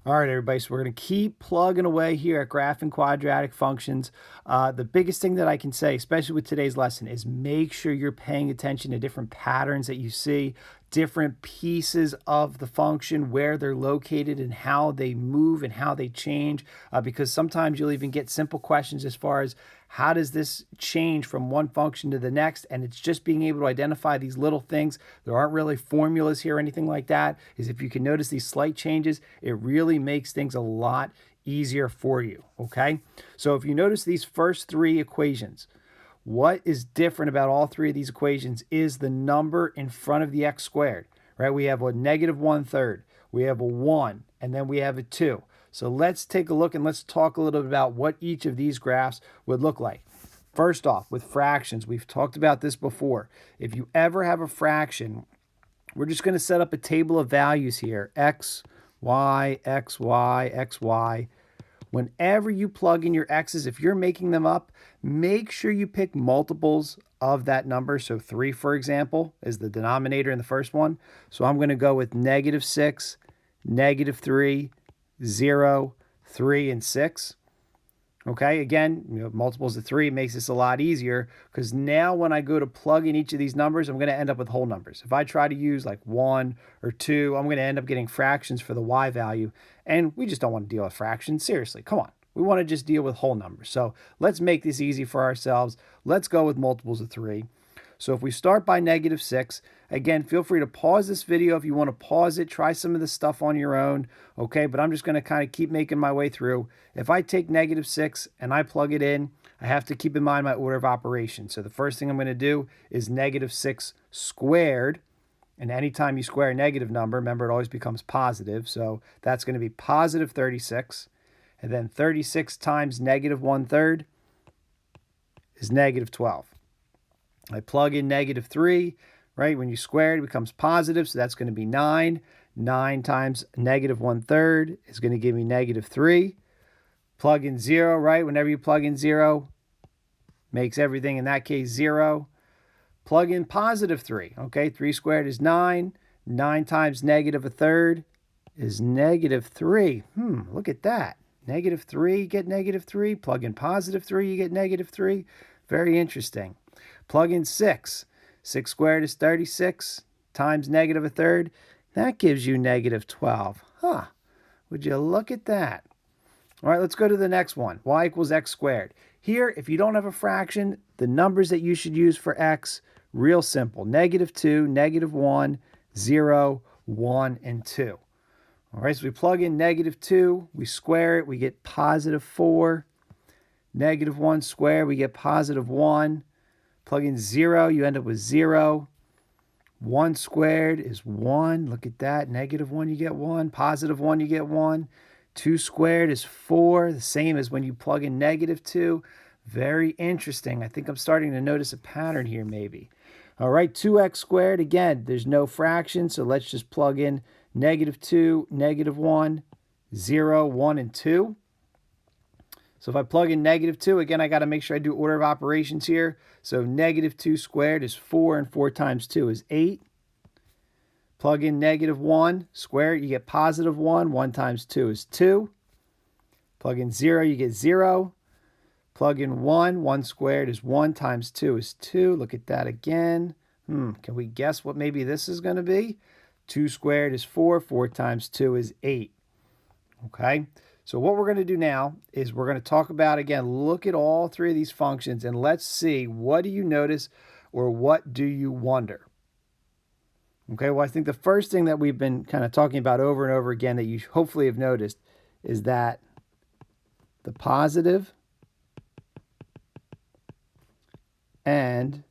All right, everybody, so we're going to keep plugging away here at graph and quadratic functions. The biggest thing that I can say, especially with today's lesson, is make sure you're paying attention to different patterns that you see, different pieces of the function, where they're located and how they move and how they change, because sometimes you'll even get simple questions as far as how does this change from one function to the next, and it's just being able to identify these little things. There aren't really formulas here or anything like that. Is if you can notice these slight changes, it really makes things a lot easier for you, okay? So if you notice these first three equations, what is different about all three of these equations is the number in front of the x squared, right? We have a negative 1/3, we have a 1, and then we have a 2. So let's take a look and let's talk a little bit about what each of these graphs would look like. First off, with fractions, we've talked about this before. If you ever have a fraction, we're just going to set up a table of values here, x, y, x, y, x, y. Whenever you plug in your x's, if you're making them up, make sure you pick multiples of that number. So 3, for example, is the denominator in the first one. So I'm going to go with -6, -3, 0, 3, and 6. Okay, again, multiples of 3 makes this a lot easier because now when I go to plug in each of these numbers, I'm going to end up with whole numbers. If I try to use like 1 or 2, I'm going to end up getting fractions for the y value, and we just don't want to deal with fractions. Seriously, come on. We want to just deal with whole numbers. So let's make this easy for ourselves. Let's go with multiples of 3. So if we start by -6, again, feel free to pause this video if you want to pause it, try some of this stuff on your own, okay? But I'm just going to kind of keep making my way through. If I take -6 and I plug it in, I have to keep in mind my order of operation. So the first thing I'm going to do is -6 squared. And anytime you square a negative number, remember it always becomes positive. So that's going to be positive 36. And then 36 times -1/3 is -12. I plug in -3, right? When you square it, it becomes positive, so that's going to be 9. 9 times -1/3 is going to give me -3. Plug in 0, right? Whenever you plug in 0, makes everything in that case 0. Plug in +3, okay? 3 squared is 9. 9 times -1/3 is -3. Look at that. -3, you get -3. Plug in +3, you get -3. Very interesting. Plug in 6. 6 squared is 36 times -1/3. That gives you -12. Huh. Would you look at that? All right, let's go to the next one. Y equals x squared. Here, if you don't have a fraction, the numbers that you should use for x, real simple. -2, -1, 0, 1, and 2. All right, so we plug in -2. We square it. We get +4. -1 squared, we get +1. Plug in 0, you end up with 0. 1 squared is 1. Look at that. -1, you get 1. +1, you get 1. 2 squared is 4. The same as when you plug in -2. Very interesting. I think I'm starting to notice a pattern here maybe. All right, 2x squared. Again, there's no fraction, so let's just plug in -2, -1, 0, 1, and 2. So if I plug in -2, again, I got to make sure I do order of operations here. So -2 squared is 4, and 4 times 2 is 8. Plug in -1 squared, you get +1. 1 times 2 is 2. Plug in 0, you get 0. Plug in 1. 1 squared is 1 times 2 is 2. Look at that again. Can we guess what maybe this is going to be? 2 squared is 4. 4 times 2 is 8. Okay? So what we're going to do now is we're going to talk about, again, look at all three of these functions and let's see, what do you notice or what do you wonder? Okay, well, I think the first thing that we've been kind of talking about over and over again that you hopefully have noticed is that the positive and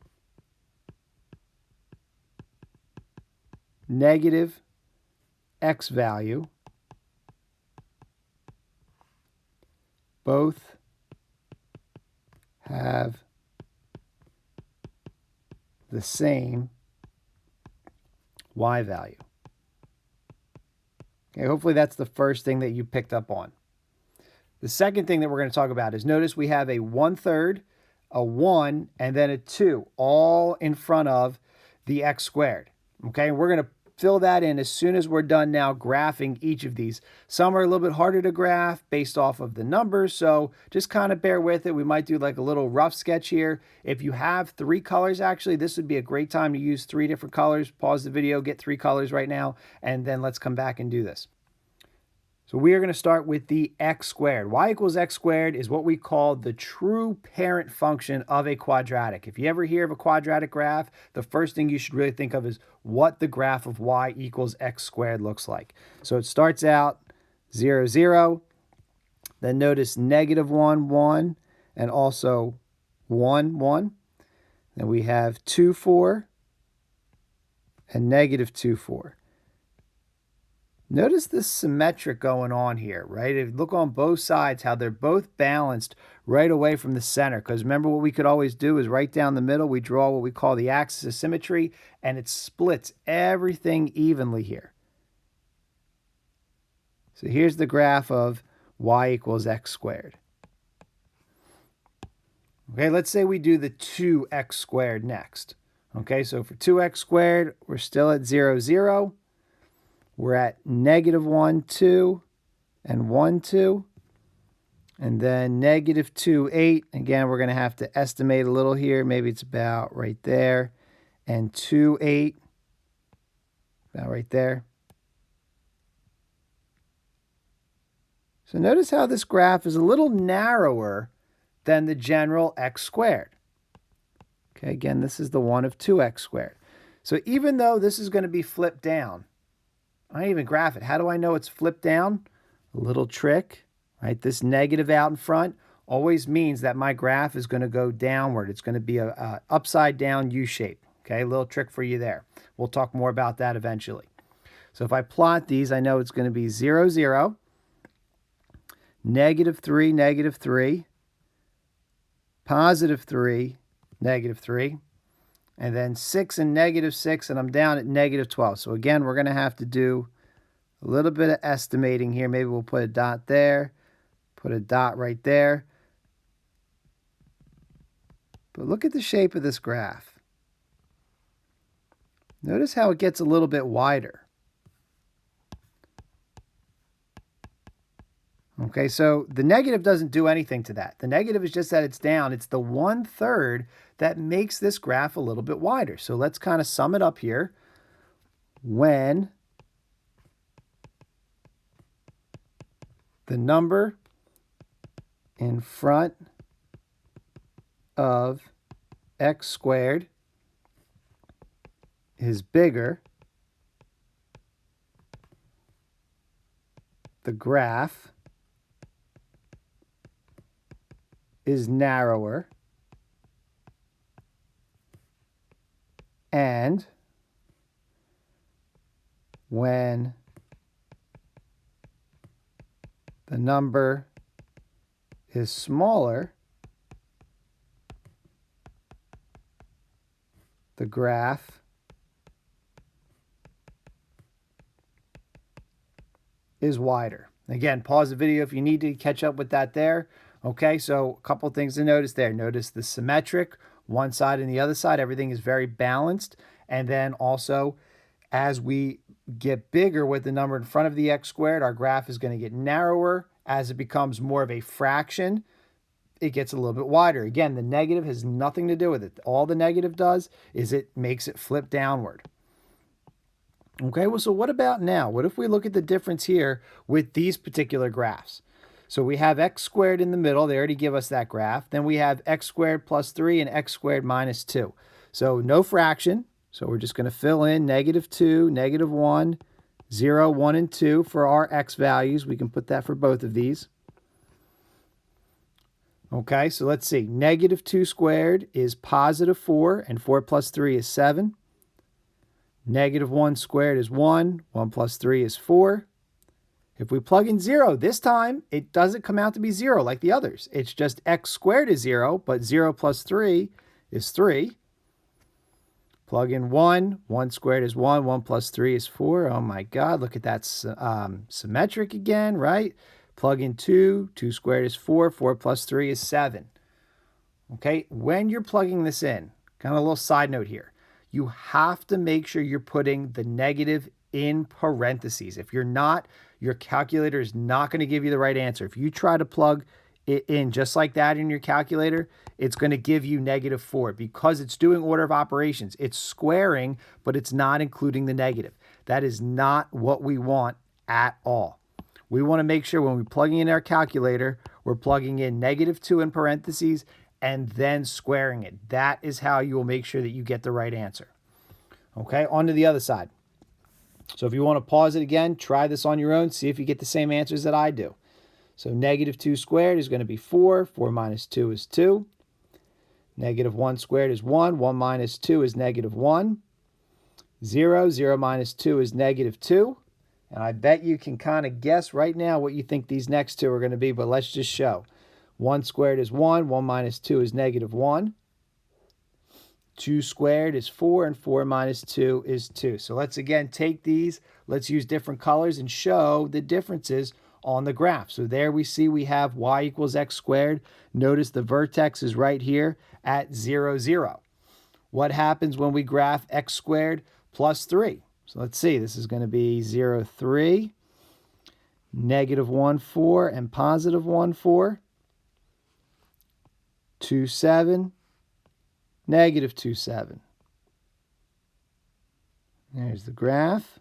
negative x value both have the same y value. Okay, hopefully that's the first thing that you picked up on. The second thing that we're going to talk about is notice we have a 1/3, a 1, and then a 2 all in front of the x squared. Okay, and we're going to fill that in as soon as we're done now graphing each of these. Some are a little bit harder to graph based off of the numbers, so just kind of bear with it. We might do like a little rough sketch here. If you have 3 colors, actually, this would be a great time to use 3 different colors. Pause the video, get 3 colors right now, and then let's come back and do this. So we are going to start with the x squared. Y equals x squared is what we call the true parent function of a quadratic. If you ever hear of a quadratic graph, the first thing you should really think of is what the graph of y equals x squared looks like. So it starts out 0, 0. Then notice negative 1, 1, and also 1, 1. Then we have 2, 4, and negative 2, 4. Notice this symmetric going on here, right? If you look on both sides, how they're both balanced right away from the center. Because remember what we could always do is right down the middle, we draw what we call the axis of symmetry, and it splits everything evenly here. So here's the graph of y equals x squared. Okay, let's say we do the 2x squared next. Okay, so for 2x squared, we're still at 0, 0. We're at negative 1, 2, and 1, 2. And then negative 2, 8. Again, we're going to have to estimate a little here. Maybe it's about right there. And 2, 8. About right there. So notice how this graph is a little narrower than the general x squared. Okay, again, this is the one of 2x squared. So even though this is going to be flipped down, I don't even graph it. How do I know it's flipped down? A little trick, right? This negative out in front always means that my graph is going to go downward. It's going to be a upside down U shape. Okay, a little trick for you there. We'll talk more about that eventually. So if I plot these, I know it's going to be 0, 0, negative 3, negative 3, positive 3, negative 3, and then 6 and negative 6, and I'm down at negative 12. So again, we're going to have to do a little bit of estimating here. Maybe we'll put a dot there, put a dot right there. But look at the shape of this graph. Notice how it gets a little bit wider. Okay, so the negative doesn't do anything to that. The negative is just that it's down. It's the 1/3 that makes this graph a little bit wider. So let's kind of sum it up here. When the number in front of x squared is bigger, the graph is narrower, and when the number is smaller, the graph is wider. Again, pause the video if you need to catch up with that there. Okay, so a couple things to notice there. Notice the symmetric, one side and the other side, everything is very balanced. And then also, as we get bigger with the number in front of the x squared, our graph is going to get narrower. As it becomes more of a fraction, it gets a little bit wider. Again, the negative has nothing to do with it. All the negative does is it makes it flip downward. Okay, well, so what about now? What if we look at the difference here with these particular graphs? So we have x squared in the middle. They already give us that graph. Then we have x squared plus 3 and x squared minus 2. So no fraction. So we're just going to fill in negative 2, negative 1, 0, 1, and 2 for our x values. We can put that for both of these. Okay, so let's see. Negative 2 squared is positive 4, and 4 plus 3 is 7. Negative 1 squared is 1. 1 plus 3 is 4. If we plug in 0, this time it doesn't come out to be 0 like the others. It's just x squared is 0, but 0 plus 3 is 3. Plug in 1. 1 squared is 1. 1 plus 3 is 4. Oh my God, look at that symmetric again, right? Plug in 2. 2 squared is 4. 4 plus 3 is 7. Okay, when you're plugging this in, kind of a little side note here, you have to make sure you're putting the negative in parentheses. If you're not, your calculator is not going to give you the right answer. If you try to plug it in just like that in your calculator, it's going to give you -4 because it's doing order of operations. It's squaring, but it's not including the negative. That is not what we want at all. We want to make sure when we're plugging in our calculator, we're plugging in -2 in parentheses and then squaring it. That is how you will make sure that you get the right answer. Okay, on to the other side. So if you want to pause it again, try this on your own, see if you get the same answers that I do. So -2 squared is going to be 4. 4 minus 2 is 2. -1 squared is 1. 1 minus 2 is -1. 0. 0 minus 2 is -2. And I bet you can kind of guess right now what you think these next two are going to be, but let's just show. 1 squared is 1. 1 minus 2 is -1. 2 squared is 4, and 4 minus 2 is 2. So let's again take these. Let's use different colors and show the differences on the graph. So there we see we have y equals x squared. Notice the vertex is right here at 0, 0. What happens when we graph x squared plus 3? So let's see. This is going to be 0, 3, -1, 4, and +1, 4. 2, 7, -2, 7. There's the graph.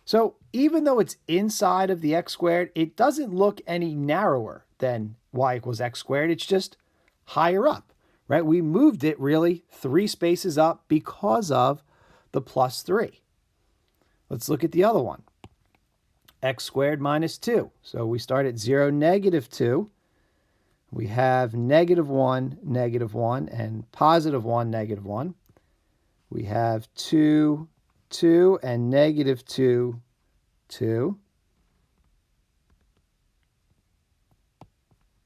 So even though it's inside of the x squared, it doesn't look any narrower than y equals x squared. It's just higher up, right? We moved it really 3 spaces up because of the +3. Let's look at the other one. X squared minus 2. So we start at 0, -2. We have -1, -1, and +1, -1. We have 2, 2, and -2, 2.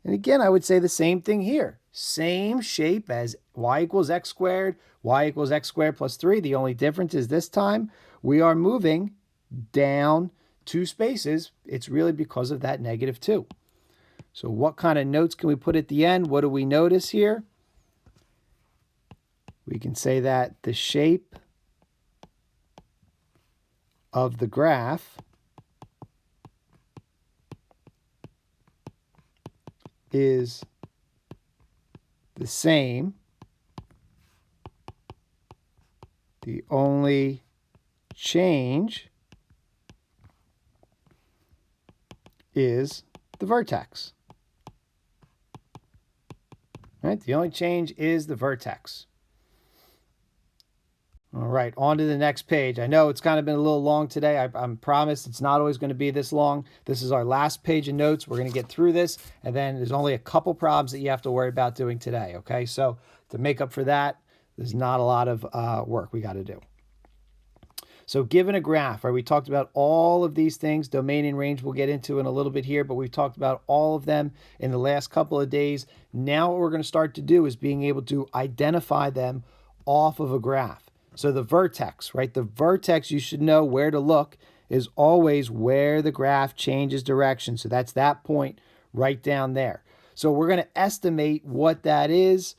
And again, I would say the same thing here. Same shape as y equals x squared, y equals x squared plus 3. The only difference is this time we are moving down 2 spaces. It's really because of that -2. So what kind of notes can we put at the end? What do we notice here? We can say that the shape of the graph is the same. The only change is the vertex. Right? The only change is the vertex. All right, on to the next page. I know it's kind of been a little long today. I promise it's not always going to be this long. This is our last page of notes. We're going to get through this, and then there's only a couple problems that you have to worry about doing today, okay? So to make up for that, there's not a lot of work we got to do. So given a graph, right, we talked about all of these things, domain and range we'll get into in a little bit here, but we've talked about all of them in the last couple of days. Now what we're going to start to do is being able to identify them off of a graph. So the vertex, right, the vertex, you should know where to look, is always where the graph changes direction. So that's that point right down there. So we're going to estimate what that is.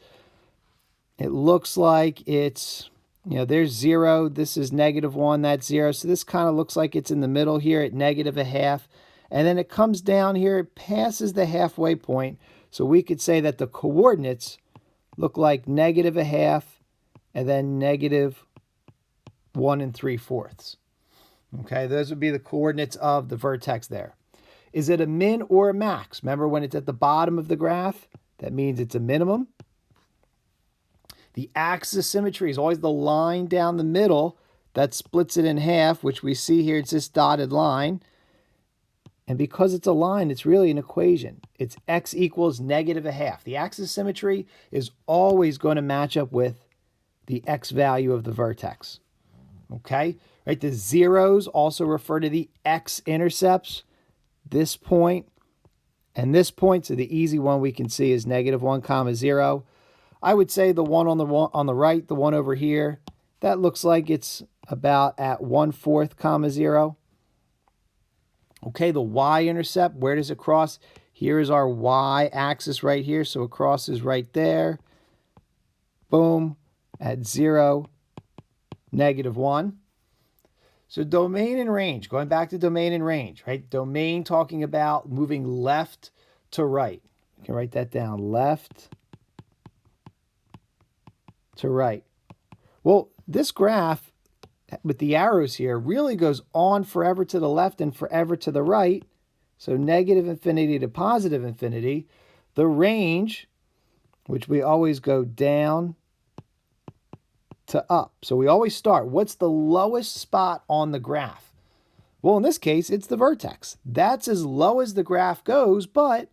It looks like it's, there's 0. This is -1. That's 0. So this kind of looks like it's in the middle here at -0.5. And then it comes down here. It passes the halfway point. So we could say that the coordinates look like -0.5 and then -1 3/4. Okay, those would be the coordinates of the vertex there. Is it a min or a max? Remember when it's at the bottom of the graph, that means it's a minimum. The axis of symmetry is always the line down the middle that splits it in half, which we see here. It's this dotted line. And because it's a line, it's really an equation. It's x equals -0.5. The axis of symmetry is always going to match up with the x value of the vertex. Okay? Right? The zeros also refer to the x-intercepts. This point and this point. So the easy one we can see is -1, 0. I would say the one on the right, the one over here, that looks like it's about at 1/4, 0. Okay, the y-intercept, where does it cross? Here is our y-axis right here, so it crosses right there. Boom. at 0, -1. So domain and range, going back to domain and range, right? Domain talking about moving left to right. You can write that down, left to right. Well, this graph with the arrows here really goes on forever to the left and forever to the right. So negative infinity to positive infinity. The range, which we always go down to up. So we always start, what's the lowest spot on the graph? Well, in this case, it's the vertex. That's as low as the graph goes, but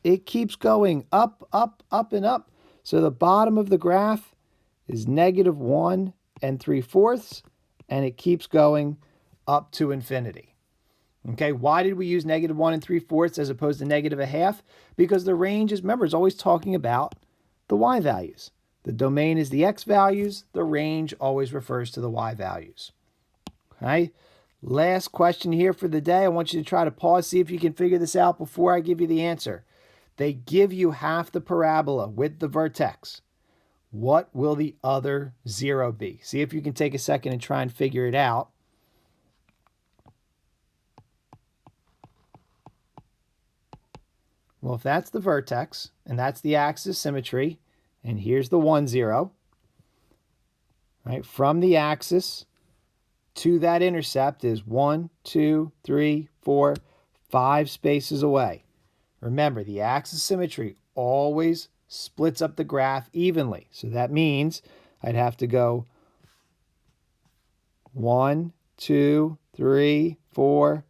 it keeps going up, up, up, and up. So the bottom of the graph is -1 3/4, and it keeps going up to infinity. Okay, why did we use -1 3/4 as opposed to -1/2? Because the range is, remember, is always talking about the y values. The domain is the x values. The range always refers to the y values. Okay, last question here for the day. I want you to try to pause, see if you can figure this out before I give you the answer. They give you half the parabola with the vertex. What will the other 0 be? See if you can take a second and try and figure it out. Well, if that's the vertex, and that's the axis symmetry, and here's the 1, 0, right? From the axis to that intercept is 1, 2, 3, 4, 5 spaces away. Remember, the axis symmetry always splits up the graph evenly. So that means I'd have to go 1, 2, 3, 4,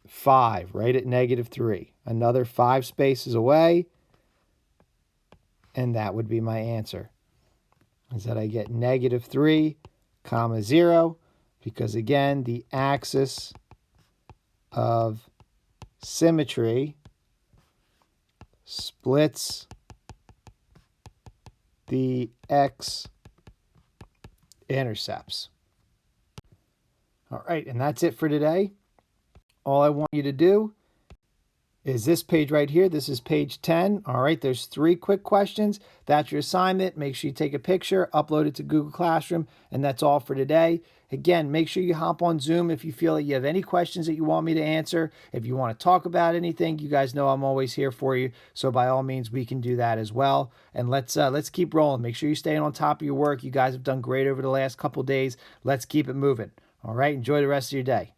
5, right at -3. Another 5 spaces away, and that would be my answer. Is that I get -3, 0, because again, the axis of symmetry splits the x-intercepts. All right, and that's it for today. All I want you to do is this page right here. This is page 10. All right, there's 3 quick questions. That's your assignment. Make sure you take a picture, upload it to Google Classroom, and that's all for today. Again, make sure you hop on Zoom if you feel that you have any questions that you want me to answer. If you want to talk about anything, you guys know I'm always here for you. So by all means, we can do that as well. And let's keep rolling. Make sure you're staying on top of your work. You guys have done great over the last couple days. Let's keep it moving. All right, enjoy the rest of your day.